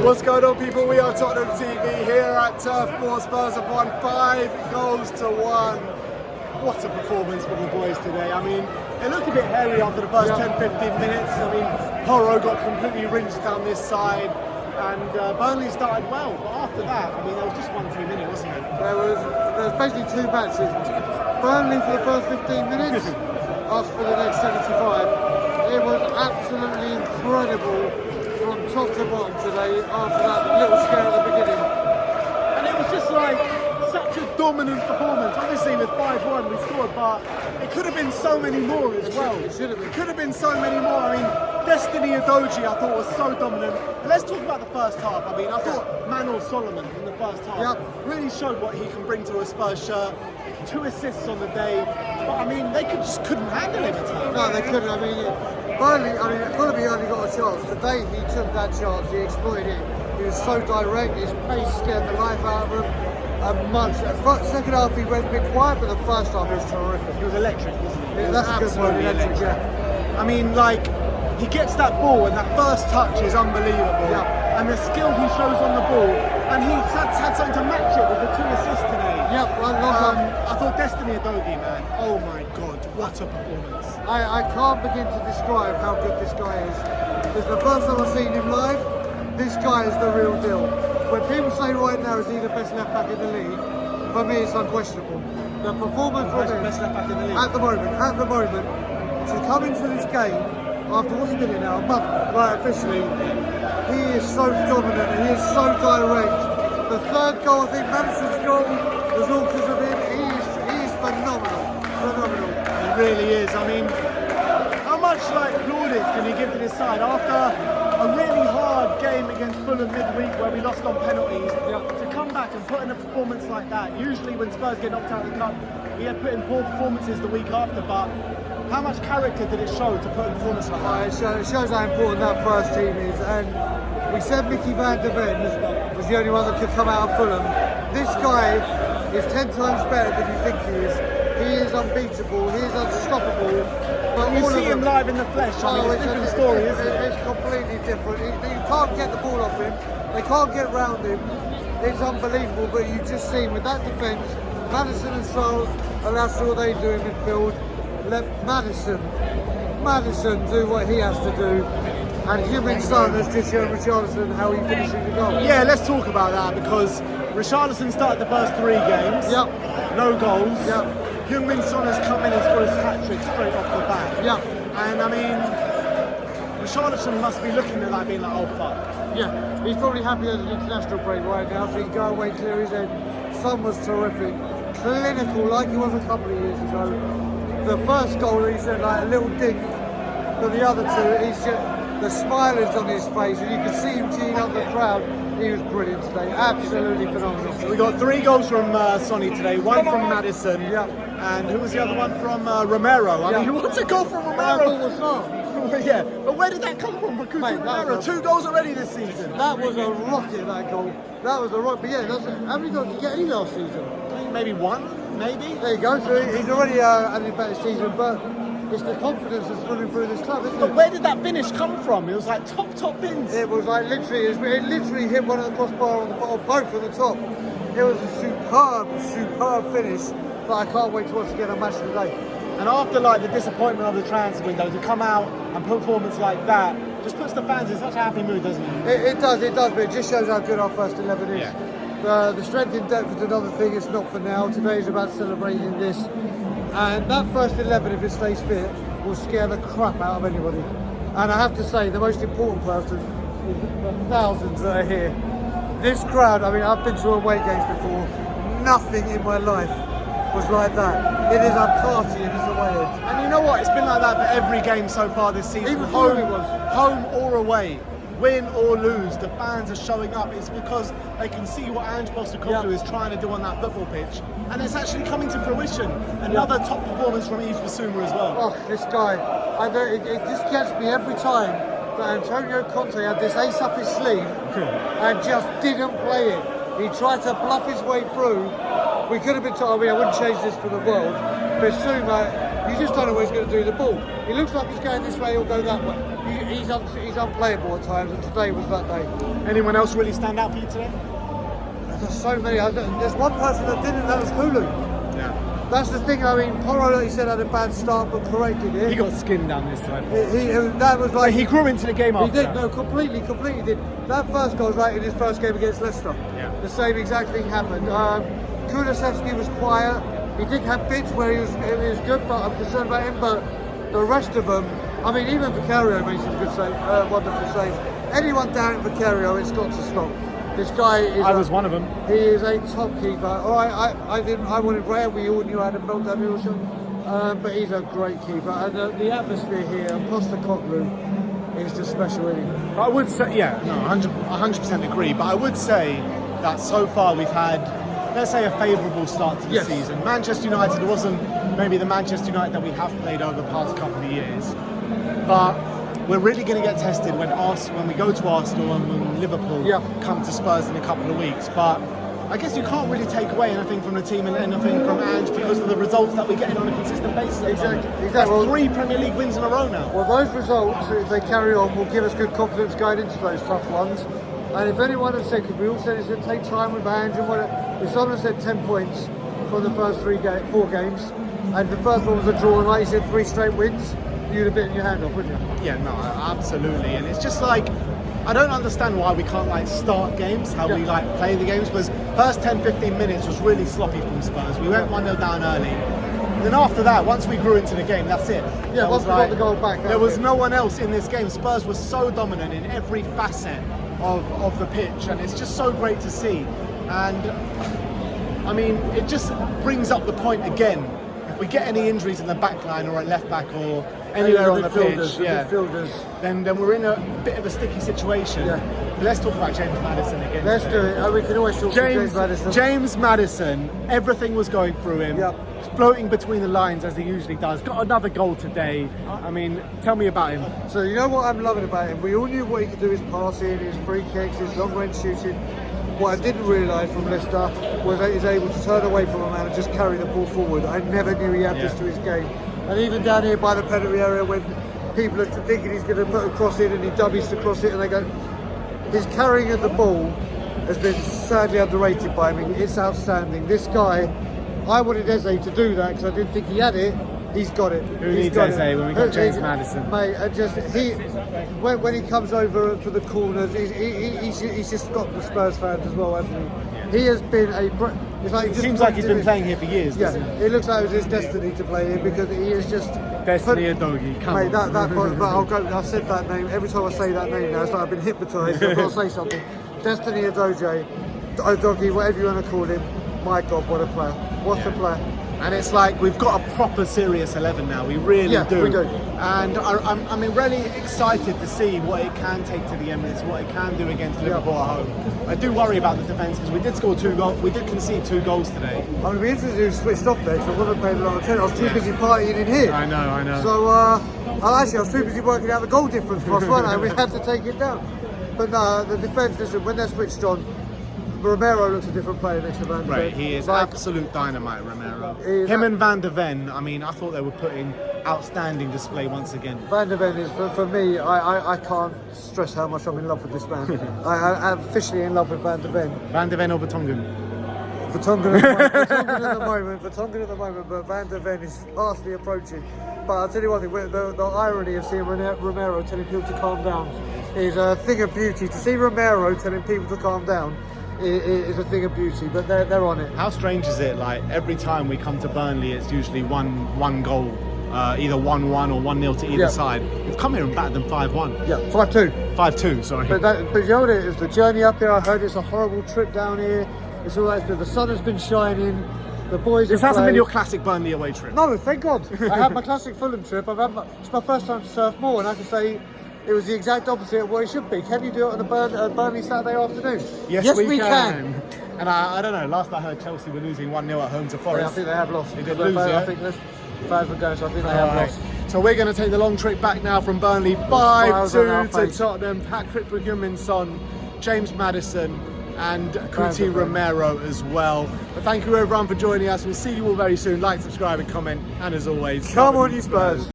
What's going on, people? We are Tottenham TV here at Turf 4. Spurs have won 5-1. What a performance from the boys today. I mean, it looked a bit hairy after the first 10-15 minutes. I mean, Porro got completely rinsed down this side, and Burnley started well. But after that, I mean, there was just one team in it, wasn't it? There was basically two matches. Burnley for the first 15 minutes, us for the next 75. It was absolutely incredible from top to bottom today after that little scare at the beginning. And it was just like such a dominant performance. Obviously with 5-1 we scored, but it could have been so many more as well. It should have been. It could have been so many more. I mean, Destiny Udogie I thought was so dominant. And let's talk about the first half. I mean, I thought Manuel Solomon in the first half really showed what he can bring to a Spurs shirt. 2 assists on the day, but I mean, they just couldn't handle him at times. No, they couldn't. I mean, Burnley, Fulham only got a chance. Today he took that chance, he exploited it. He was so direct, his pace scared the life out of him. Second half he went a bit quiet, but the first half he was terrific. He was electric, wasn't he? Yeah, that's a good word, electric, yeah. I mean, like, he gets that ball and that first touch is unbelievable. Yeah. And the skill he shows on the ball, and he's had something to match it with the 2 assists today. Yep, well, I thought Destiny Udogie, man, oh my God, what a performance. I can't begin to describe how good this guy is. It's the first time I've seen him live. This guy is the real deal. When people say right now is he the best left back in the league, for me it's unquestionable. The performance from him Best left back in the league. at the moment, to come into this game after what's he been in now, a month, right, officially, he is so dominant and he is so direct. The third goal, I think Madison's goal, was all because of him. He is phenomenal. He really is. I mean, how much like plaudits can he give to this side after a really hard game against Fulham midweek where we lost on penalties? To come back and put in a performance like that. Usually when Spurs get knocked out of the cup, he had put in poor performances the week after, but how much character did it show to put in a performance like that? It shows how important that first team is. And we said Mickey van der Ven was the only one that could come out of Fulham. This guy is 10 times better than you think he is. He is unbeatable, he is unstoppable. But You see him live in the flesh, I mean, it's a different story, isn't it? It's completely different. You can't get the ball off him, they can't get round him. It's unbelievable, but you just see with that defence, Madison and Charles, and that's all they do in midfield. Let Madison do what he has to do. And Heung-min Son has just shown Richarlison how he finishing the goal. Yeah, let's talk about that because Richarlison started the first 3 games. Yep. No goals. Yep. Heung-min Son has come in and scored his hat-trick straight off the bat. Yep. And I mean, Richarlison must be looking at that being like, oh fuck. Yeah, he's probably happy there's an international break right now, so he can go away, clear his head. Son was terrific. Clinical, like he was a couple of years ago. The first goal, he said like a little dink. But the other 2, he's just... The smile is on his face, and you can see him cheering up the crowd. He was brilliant today, absolutely phenomenal. So we got 3 goals from Sonny today, 1 from Madison, and who was the other one from Romero? I mean, what's a goal from Romero? I thought was not. Yeah, but where did that come from? Because Romero, 2 goals already this season. That was a rocket, that goal. That was a rocket. But yeah, how many goals did he get any last season? I think maybe 1, maybe. There you go. So he's already had a better season, but it's the confidence that's running through this club, isn't it? But where did that finish come from? It was like top bins. It was like literally, it literally hit one of the crossbar on the bottom, both at the top. It was a superb finish. But I can't wait to watch again on Match of the Day. And after like the disappointment of the transfer window, to come out and put a performance like that just puts the fans in such a happy mood, doesn't it? It does, but it just shows how good our first 11 is. Yeah. The strength in depth is another thing, it's not for now. Today's about celebrating this. And that first 11, if it stays fit, will scare the crap out of anybody. And I have to say, the most important person is the thousands that are here. This crowd, I mean, I've been to away games before. Nothing in my life was like that. It is a party in this away end. And you know what? It's been like that for every game so far this season. Even home it was. Home or away. Win or lose, the fans are showing up. It's because they can see what Ange Postecoglou is trying to do on that football pitch, and it's actually coming to fruition. Another top performance from Yves Bissouma as well. Oh, this guy! It just gets me every time that Antonio Conte had this ace up his sleeve and just didn't play it. He tried to bluff his way through. We could have been told, I wouldn't change this for the world. Bissouma, You just don't know where he's going to do the ball. He looks like he's going this way, he'll go that way. He's unplayable at times, and today was that day. Anyone else really stand out for you today? There's so many. There's one person that didn't, that was Kulu. Yeah. That's the thing. I mean, Porro, he said, had a bad start, but corrected it. He got skinned down this time. That was like he grew into the game after He did, that. no, completely did. That first goal was right in his first game against Leicester. Yeah. The same exact thing happened. Kulusevski was quiet. He did have bits where he was good, but I'm concerned about him. But the rest of them, I mean, even Vicario made some good saves, wonderful saves. Anyone down at Vicario, it's got to stop. This guy is. I was one of them. He is a top keeper. All right, I wanted Rare. We all knew I had a meltdown illusion, but he's a great keeper. And the atmosphere here, and Postecoglou, is just special, really. But I would say, 100% agree. But I would say that so far we've had, let's say, a favourable start to the season. Manchester United wasn't maybe the Manchester United that we have played over the past couple of years, but we're really going to get tested when we go to Arsenal and when Liverpool come to Spurs in a couple of weeks. But I guess you can't really take away anything from the team and anything from Ange because of the results that we're getting on a consistent basis. Exactly. That's 3 Premier League wins in a row now. Well, those results, if they carry on, will give us good confidence going into those tough ones. And if anyone had said, because we all said it's going to take time with Ange and whatever, if someone had said 10 points from the first 4 games, and the first one was a draw, and like you said, 3 straight wins, you'd have bitten your hand off, wouldn't you? Yeah, no, absolutely. And it's just like, I don't understand why we can't start games, how we play the games, because first 10-15 minutes was really sloppy from Spurs. We went 1-0 down early. And then after that, once we grew into the game, that's it. Yeah, once we got the goal back. There was no one else in this game. Spurs was so dominant in every facet of the pitch, and it's just so great to see. And I mean, it just brings up the point again. If we get any injuries in the back line or at left back or anywhere on the pitch, then we're in a bit of a sticky situation. But let's talk about James Maddison again. Let's do it. We can always talk about James Maddison. James Maddison, everything was going through him. Floating between the lines as he usually does. Got another goal today. I mean, tell me about him. So you know what I'm loving about him? We all knew what he could do, his passing, his free kicks, his long range shooting. What I didn't realise from Leicester was that he's able to turn away from a man and just carry the ball forward. I never knew he had this to his game. And even down here by the penalty area when people are thinking he's going to put a cross in and he dummies to cross it and they go, his carrying of the ball has been sadly underrated by me. It's outstanding. This guy, I wanted Eze to do that because I didn't think he had it. He's got it. Who needs Eze when we got James Maddison? Mate, and just when he comes over for the corners, he's just got the Spurs fans as well, hasn't he? Yeah. He has been it's like it seems like he's been playing here for years. Doesn't it? It looks like it was his destiny to play here because he is just Destiny Adogi. Come mate, on. I've said that name every time I say that name now. It's like I've been hypnotised. I've got to say something. Destiny Adogi, whatever you want to call him. My God, what a player! What a player! And it's like we've got a proper serious 11 now. We really do. We do. And I'm really excited to see what it can take to the Emirates, what it can do against Liverpool at home. I do worry about the defence because we did score 2 goals. We did concede 2 goals today. I'm going to be interested who switched off there because I wasn't paying a lot of attention. I was too busy partying in here. I know. So I was too busy working out the goal difference for us, weren't I? We had to take it down. But no, the defence, listen, when they're switched on, Romero looks a different player next to Van de Ven. Right, he is absolute dynamite, Romero. Him and Van de Ven, I mean, I thought they were putting outstanding display once again. Van de Ven is, for me, I can't stress how much I'm in love with this man. I'm officially in love with Van de Ven. Van de Ven or Vertonghen? Vertonghen at the moment, but Van de Ven is fastly approaching. But I'll tell you one thing, the irony of seeing Romero telling people to calm down is a thing of beauty. To see Romero telling people to calm down is a thing of beauty, but they're on it. How strange is it? Like every time we come to Burnley, it's usually one goal, either 1-1 or 1-0 to either side. We've come here and battered them 5-1. Yeah, 5-2. 5-2, sorry. But you know what it is? The journey up here. I heard it's a horrible trip down here. It's all right. The sun has been shining. The boys. This hasn't been your classic Burnley away trip. No, thank God. I had my classic Fulham trip. It's my first time to surf more, and I can say it was the exact opposite of what it should be. Can you do it on a Burnley Saturday afternoon? Yes, we can. And I don't know, last I heard Chelsea were losing 1-0 at home to Forest. Yeah, I think they have lost. They did lose, yeah? I think the fans were going, so I think they have lost. So we're going to take the long trip back now from Burnley, 5-2 to Tottenham. Patrick Guimaraes, James Maddison. and Fans Cuti of Romero as well. But thank you everyone for joining us. We'll see you all very soon. Like, subscribe and comment, and as always, Come on, you Spurs.